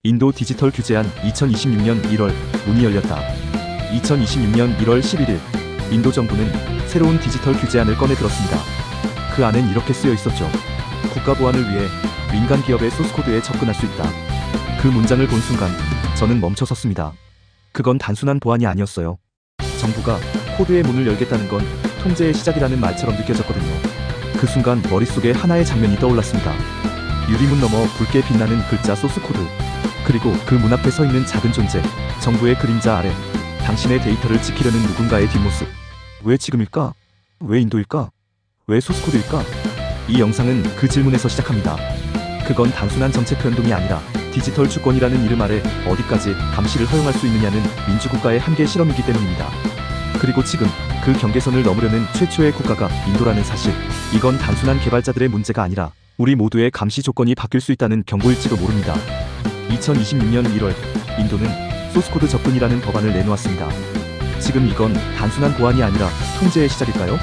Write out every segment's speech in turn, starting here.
인도 디지털 규제안 2026년 1월 문이 열렸다. 2026년 1월 11일 인도 정부는 새로운 디지털 규제안을 꺼내 들었습니다. 그 안엔 이렇게 쓰여 있었죠. 국가 보안을 위해 민간 기업의 소스코드에 접근할 수 있다. 그 문장을 본 순간 저는 멈춰섰습니다. 그건 단순한 보안이 아니었어요. 정부가 코드의 문을 열겠다는 건 통제의 시작이라는 말처럼 느껴졌거든요. 그 순간 머릿속에 하나의 장면이 떠올랐습니다. 유리문 너머 붉게 빛나는 글자 소스코드, 그리고 그 문 앞에 서 있는 작은 존재, 정부의 그림자 아래 당신의 데이터를 지키려는 누군가의 뒷모습. 왜 지금일까? 왜 인도일까? 왜 소스코드일까? 이 영상은 그 질문에서 시작합니다. 그건 단순한 정책 변동이 아니라 디지털 주권이라는 이름 아래 어디까지 감시를 허용할 수 있느냐는 민주국가의 한계 실험이기 때문입니다. 그리고 지금 그 경계선을 넘으려는 최초의 국가가 인도라는 사실, 이건 단순한 개발자들의 문제가 아니라 우리 모두의 감시 조건이 바뀔 수 있다는 경고일지도 모릅니다. 2026년 1월 인도는 소스코드 접근이라는 법안을 내놓았습니다. 지금 이건 단순한 보안이 아니라 통제의 시작일까요?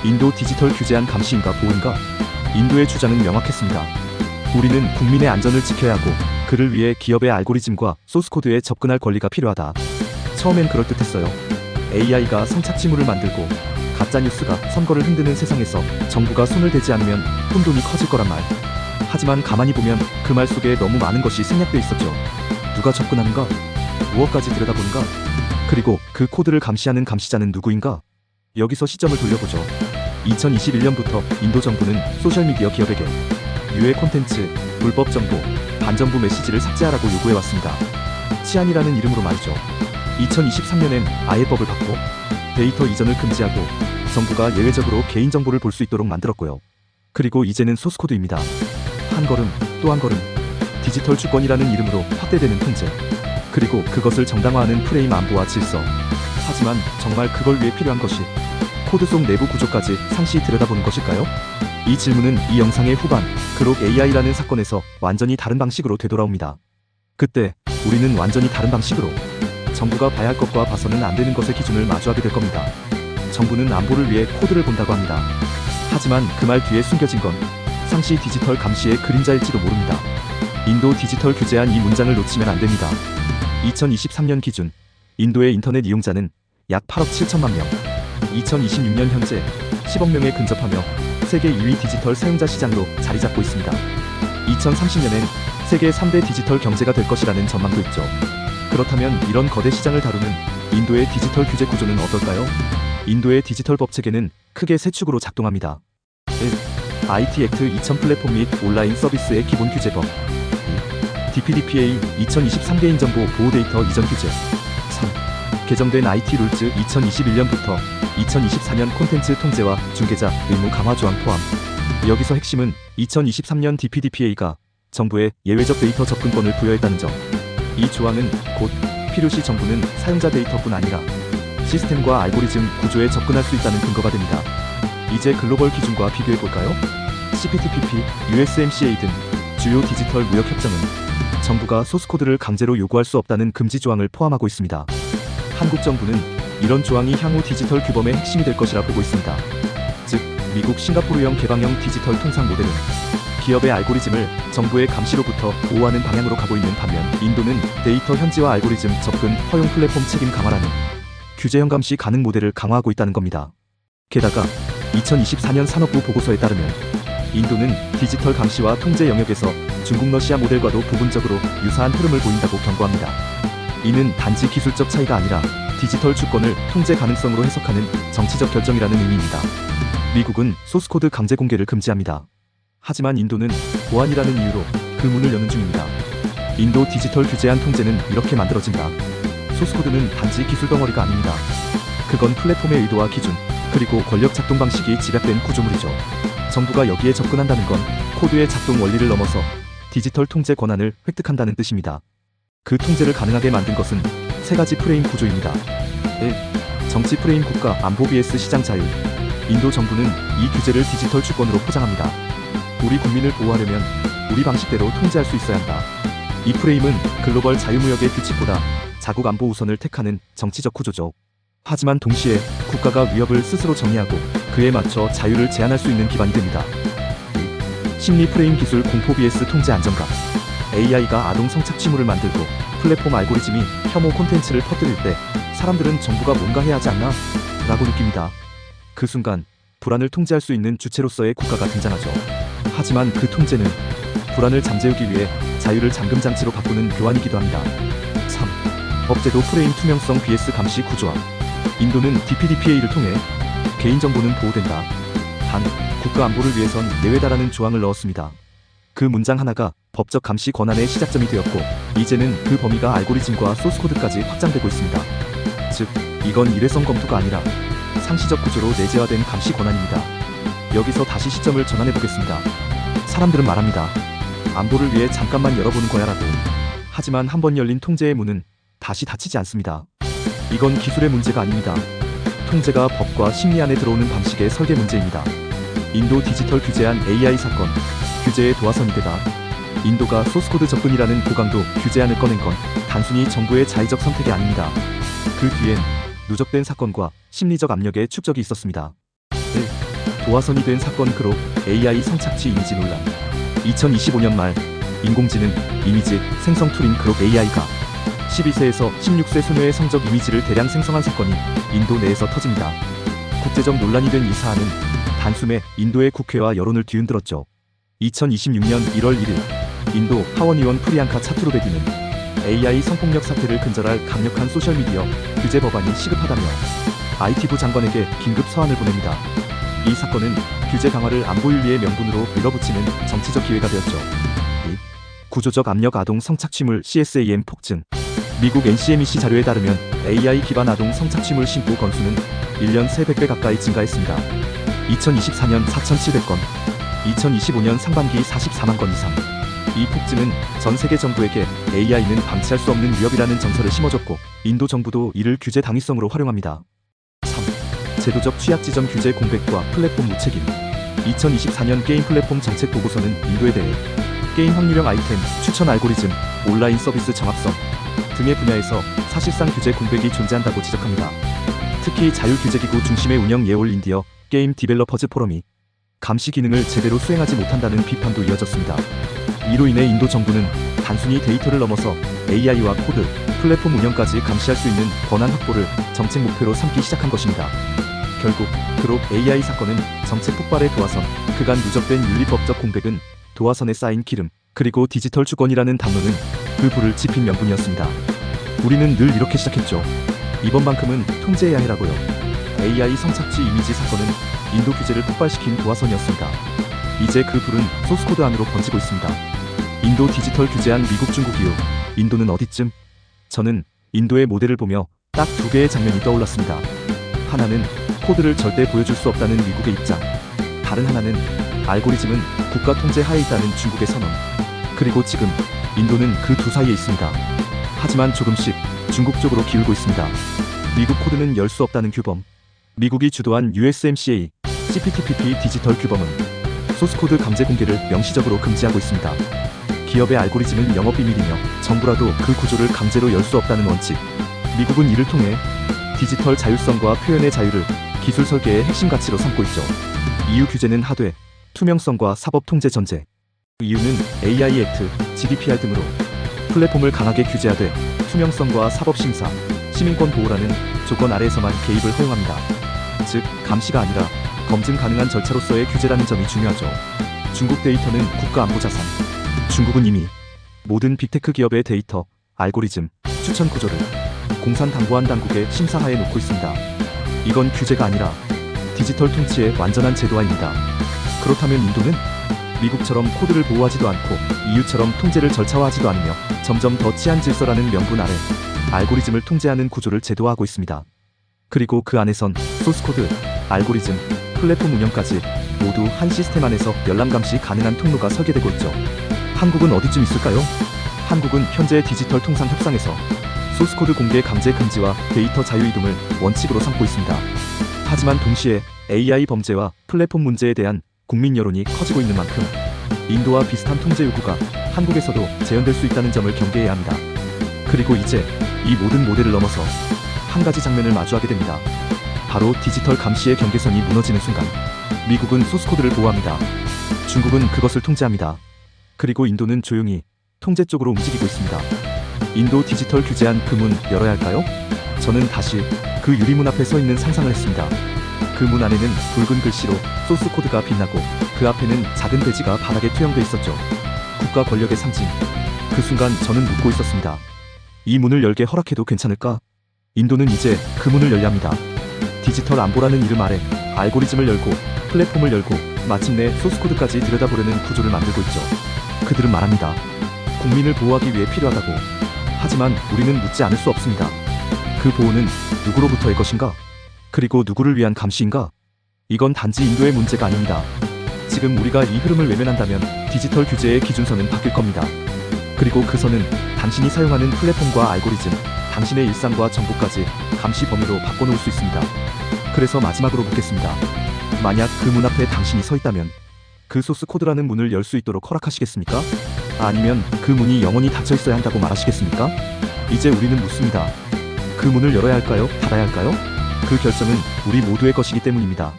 인도 디지털 규제안 감시인가 보호인가? 인도의 주장은 명확했습니다. 우리는 국민의 안전을 지켜야 하고 그를 위해 기업의 알고리즘과 소스코드에 접근할 권리가 필요하다. 처음엔 그럴듯했어요. AI가 성착취물을 만들고 가짜뉴스가 선거를 흔드는 세상에서 정부가 손을 대지 않으면 혼돈이 커질 거란 말. 하지만 가만히 보면 그 말 속에 너무 많은 것이 생략돼 있었죠. 누가 접근하는가? 무엇까지 들여다보는가? 그리고 그 코드를 감시하는 감시자는 누구인가? 여기서 시점을 돌려보죠. 2021년부터 인도 정부는 소셜미디어 기업에게 유해 콘텐츠, 불법 정보, 반정부 메시지를 삭제하라고 요구해왔습니다. 치안이라는 이름으로 말이죠. 2023년엔 아예 법을 바꿔 데이터 이전을 금지하고 정부가 예외적으로 개인정보를 볼 수 있도록 만들었고요. 그리고 이제는 소스코드입니다. 한 걸음, 또 한 걸음, 디지털 주권이라는 이름으로 확대되는 통제, 그리고 그것을 정당화하는 프레임 안보와 질서. 하지만 정말 그걸 위해 필요한 것이 코드 속 내부 구조까지 상시 들여다보는 것일까요? 이 질문은 이 영상의 후반, 그록 AI라는 사건에서 완전히 다른 방식으로 되돌아옵니다. 그때 우리는 완전히 다른 방식으로 정부가 봐야 할 것과 봐서는 안 되는 것의 기준을 마주하게 될 겁니다. 정부는 안보를 위해 코드를 본다고 합니다. 하지만 그 말 뒤에 숨겨진 건 상시 디지털 감시의 그림자일지도 모릅니다. 인도 디지털 규제안 이 문장을 놓치면 안 됩니다. 2023년 기준 인도의 인터넷 이용자는 약 8억 7천만 명, 2026년 현재 10억 명에 근접하며 세계 2위 디지털 사용자 시장으로 자리 잡고 있습니다. 2030년엔 세계 3대 디지털 경제가 될 것이라는 전망도 있죠. 그렇다면 이런 거대 시장을 다루는 인도의 디지털 규제 구조는 어떨까요? 인도의 디지털 법 체계는 크게 세 축으로 작동합니다. 1. IT 액트 2000 플랫폼 및 온라인 서비스의 기본 규제법. 2. DPDPA 2023 개인정보 보호 데이터 이전 규제. 3. 개정된 IT 룰즈 2021년부터 2024년 콘텐츠 통제와 중개자 의무 강화 조항 포함. 여기서 핵심은 2023년 DPDPA가 정부에 예외적 데이터 접근권을 부여했다는 점. 이 조항은 곧 필요시 정부는 사용자 데이터뿐 아니라 시스템과 알고리즘 구조에 접근할 수 있다는 근거가 됩니다. 이제 글로벌 기준과 비교해볼까요? CPTPP, USMCA 등 주요 디지털 무역 협정은 정부가 소스코드를 강제로 요구할 수 없다는 금지 조항을 포함하고 있습니다. 한국 정부는 이런 조항이 향후 디지털 규범의 핵심이 될 것이라 보고 있습니다. 즉, 미국 싱가포르형 개방형 디지털 통상 모델은 기업의 알고리즘을 정부의 감시로부터 보호하는 방향으로 가고 있는 반면 인도는 데이터 현지화 알고리즘 접근 허용 플랫폼 책임 강화라는 규제형 감시 가능 모델을 강화하고 있다는 겁니다. 게다가 2024년 산업부 보고서에 따르면 인도는 디지털 감시와 통제 영역에서 중국 러시아 모델과도 부분적으로 유사한 흐름을 보인다고 경고합니다. 이는 단지 기술적 차이가 아니라 디지털 주권을 통제 가능성으로 해석하는 정치적 결정이라는 의미입니다. 미국은 소스코드 강제 공개를 금지합니다. 하지만 인도는 보안이라는 이유로 그 문을 여는 중입니다. 인도 디지털 규제안 통제는 이렇게 만들어진다. 소스코드는 단지 기술 덩어리가 아닙니다. 그건 플랫폼의 의도와 기준, 그리고 권력 작동 방식이 집약된 구조물이죠. 정부가 여기에 접근한다는 건 코드의 작동 원리를 넘어서 디지털 통제 권한을 획득한다는 뜻입니다. 그 통제를 가능하게 만든 것은 세 가지 프레임 구조입니다. 1. 정치 프레임 국가 안보 vs 시장 자유. 인도 정부는 이 규제를 디지털 주권으로 포장합니다. 우리 국민을 보호하려면 우리 방식대로 통제할 수 있어야 한다. 이 프레임은 글로벌 자유무역의 규칙보다 자국 안보 우선을 택하는 정치적 구조죠. 하지만 동시에 국가가 위협을 스스로 정의하고 그에 맞춰 자유를 제한할 수 있는 기반이 됩니다. 심리 프레임 기술 공포 vs 통제 안정감. AI가 아동 성착취물을 만들고 플랫폼 알고리즘이 혐오 콘텐츠를 퍼뜨릴 때 사람들은 정부가 뭔가 해야 하지 않나? 라고 느낍니다. 그 순간 불안을 통제할 수 있는 주체로서의 국가가 등장하죠. 하지만 그 통제는 불안을 잠재우기 위해 자유를 잠금장치로 바꾸는 교환이기도 합니다. 3. 법제도 프레임 투명성 vs 감시 구조화. 인도는 DPDPA를 통해 개인정보는 보호된다. 단, 국가 안보를 위해선 예외다라는 조항을 넣었습니다. 그 문장 하나가 법적 감시 권한의 시작점이 되었고, 이제는 그 범위가 알고리즘과 소스코드까지 확장되고 있습니다. 즉, 이건 일회성 검토가 아니라 상시적 구조로 내재화된 감시 권한입니다. 여기서 다시 시점을 전환해보겠습니다. 사람들은 말합니다. 안보를 위해 잠깐만 열어보는 거야라고. 하지만 한번 열린 통제의 문은 다시 닫히지 않습니다. 이건 기술의 문제가 아닙니다. 통제가 법과 심리 안에 들어오는 방식의 설계 문제입니다. 인도 디지털 규제안 AI 사건, 규제의 도화선이 되다. 인도가 소스코드 접근이라는 고강도 규제안을 꺼낸 건 단순히 정부의 자의적 선택이 아닙니다. 그 뒤엔 누적된 사건과 심리적 압력의 축적이 있었습니다. 1. 도화선이 된 사건 그룹 AI 성착취 이미지 논란. 2025년 말 인공지능 이미지 생성 툴인 그룹 AI가 12세에서 16세 소녀의 성적 이미지를 대량 생성한 사건이 인도 내에서 터집니다. 국제적 논란이 된 이 사안은 단숨에 인도의 국회와 여론을 뒤흔들었죠. 2026년 1월 1일 인도 하원의원 프리앙카 차투르베디는 AI 성폭력 사태를 근절할 강력한 소셜미디어 규제 법안이 시급하다며 IT부 장관에게 긴급 서한을 보냅니다. 이 사건은 규제 강화를 안보윤리의 명분으로 밀어붙이는 정치적 기회가 되었죠. 2. 구조적 압력 아동 성착취물 CSAM 폭증. 미국 NCMEC 자료에 따르면 AI 기반 아동 성착취물 신고 건수는 1년 새 100배 가까이 증가했습니다. 2024년 4,700건, 2025년 상반기 44만 건 이상. 이 폭증은 전 세계 정부에게 AI는 방치할 수 없는 위협이라는 정서를 심어줬고, 인도 정부도 이를 규제 당위성으로 활용합니다. 3. 제도적 취약 지점 규제 공백과 플랫폼 무책임. 2024년 게임 플랫폼 정책 보고서는 인도에 대해 게임 확률형 아이템, 추천 알고리즘, 온라인 서비스 정합성 등의 분야에서 사실상 규제 공백이 존재한다고 지적합니다. 특히 자율규제기구 중심의 운영 예올 인디어 게임 디벨로퍼즈 포럼이 감시 기능을 제대로 수행하지 못한다는 비판도 이어졌습니다. 이로 인해 인도 정부는 단순히 데이터를 넘어서 AI와 코드, 플랫폼 운영까지 감시할 수 있는 권한 확보를 정책 목표로 삼기 시작한 것입니다. 결국 그룹 AI 사건은 정책 폭발의 도화선, 그간 누적된 윤리법적 공백은 도화선에 쌓인 기름, 그리고 디지털 주권이라는 담론은 그 불을 지핀 명분이었습니다. 우리는 늘 이렇게 시작했죠. 이번만큼은 통제해야 해라고요. AI 성착취 이미지 사건은 인도 규제를 폭발시킨 도화선이었습니다. 이제 그 불은 소스코드 안으로 번지고 있습니다. 인도 디지털 규제안 미국 중국 이후 인도는 어디쯤? 저는 인도의 모델을 보며 딱 두 개의 장면이 떠올랐습니다. 하나는 코드를 절대 보여줄 수 없다는 미국의 입장, 다른 하나는 알고리즘은 국가 통제 하에 있다는 중국의 선언. 그리고 지금 인도는 그 두 사이에 있습니다. 하지만 조금씩 중국 쪽으로 기울고 있습니다. 미국 코드는 열 수 없다는 규범, 미국이 주도한 USMCA, CPTPP 디지털 규범은 소스코드 강제 공개를 명시적으로 금지하고 있습니다. 기업의 알고리즘은 영업비밀이며 정부라도 그 구조를 강제로 열 수 없다는 원칙. 미국은 이를 통해 디지털 자율성과 표현의 자유를 기술 설계의 핵심 가치로 삼고 있죠. EU 규제는 하되 투명성과 사법 통제 전제. EU는 AI 액트, GDPR 등으로 플랫폼을 강하게 규제하되 투명성과 사법 심사, 시민권 보호라는 조건 아래에서만 개입을 허용합니다. 즉, 감시가 아니라 검증 가능한 절차로서의 규제라는 점이 중요하죠. 중국 데이터는 국가 안보 자산. 중국은 이미 모든 빅테크 기업의 데이터, 알고리즘, 추천 구조를 공산당부한 당국의 심사하에 놓고 있습니다. 이건 규제가 아니라 디지털 통치의 완전한 제도화입니다. 그렇다면 인도는 미국처럼 코드를 보호하지도 않고 EU처럼 통제를 절차화하지도 않으며 점점 더 치안 질서라는 명분 아래 알고리즘을 통제하는 구조를 제도화하고 있습니다. 그리고 그 안에선 소스코드, 알고리즘, 플랫폼 운영까지 모두 한 시스템 안에서 열람 감시 가능한 통로가 설계되고 있죠. 한국은 어디쯤 있을까요? 한국은 현재 디지털 통상 협상에서 소스코드 공개 강제 금지와 데이터 자유 이동을 원칙으로 삼고 있습니다. 하지만 동시에 AI 범죄와 플랫폼 문제에 대한 국민 여론이 커지고 있는 만큼 인도와 비슷한 통제 요구가 한국에서도 재현될 수 있다는 점을 경계해야 합니다. 그리고 이제 이 모든 모델을 넘어서 한 가지 장면을 마주하게 됩니다. 바로 디지털 감시의 경계선이 무너지는 순간 미국은 소스코드를 보호합니다. 중국은 그것을 통제합니다. 그리고 인도는 조용히 통제 쪽으로 움직이고 있습니다. 인도 디지털 규제안 그 문 열어야 할까요? 저는 다시 그 유리문 앞에 서 있는 상상을 했습니다. 그 문 안에는 붉은 글씨로 소스 코드가 빛나고 그 앞에는 작은 돼지가 바닥에 투영돼 있었죠. 국가 권력의 상징. 그 순간 저는 묻고 있었습니다. 이 문을 열게 허락해도 괜찮을까? 인도는 이제 그 문을 열려 합니다. 디지털 안보라는 이름 아래 알고리즘을 열고 플랫폼을 열고 마침내 소스코드까지 들여다보려는 구조를 만들고 있죠. 그들은 말합니다. 국민을 보호하기 위해 필요하다고. 하지만 우리는 묻지 않을 수 없습니다. 그 보호는 누구로부터의 것인가? 그리고 누구를 위한 감시인가? 이건 단지 인도의 문제가 아닙니다. 지금 우리가 이 흐름을 외면한다면 디지털 규제의 기준선은 바뀔 겁니다. 그리고 그 선은 당신이 사용하는 플랫폼과 알고리즘, 당신의 일상과 정보까지 감시 범위로 바꿔놓을 수 있습니다. 그래서 마지막으로 묻겠습니다. 만약 그 문 앞에 당신이 서 있다면 그 소스 코드라는 문을 열 수 있도록 허락하시겠습니까? 아니면 그 문이 영원히 닫혀 있어야 한다고 말하시겠습니까? 이제 우리는 묻습니다. 그 문을 열어야 할까요? 닫아야 할까요? 그 결정은 우리 모두의 것이기 때문입니다.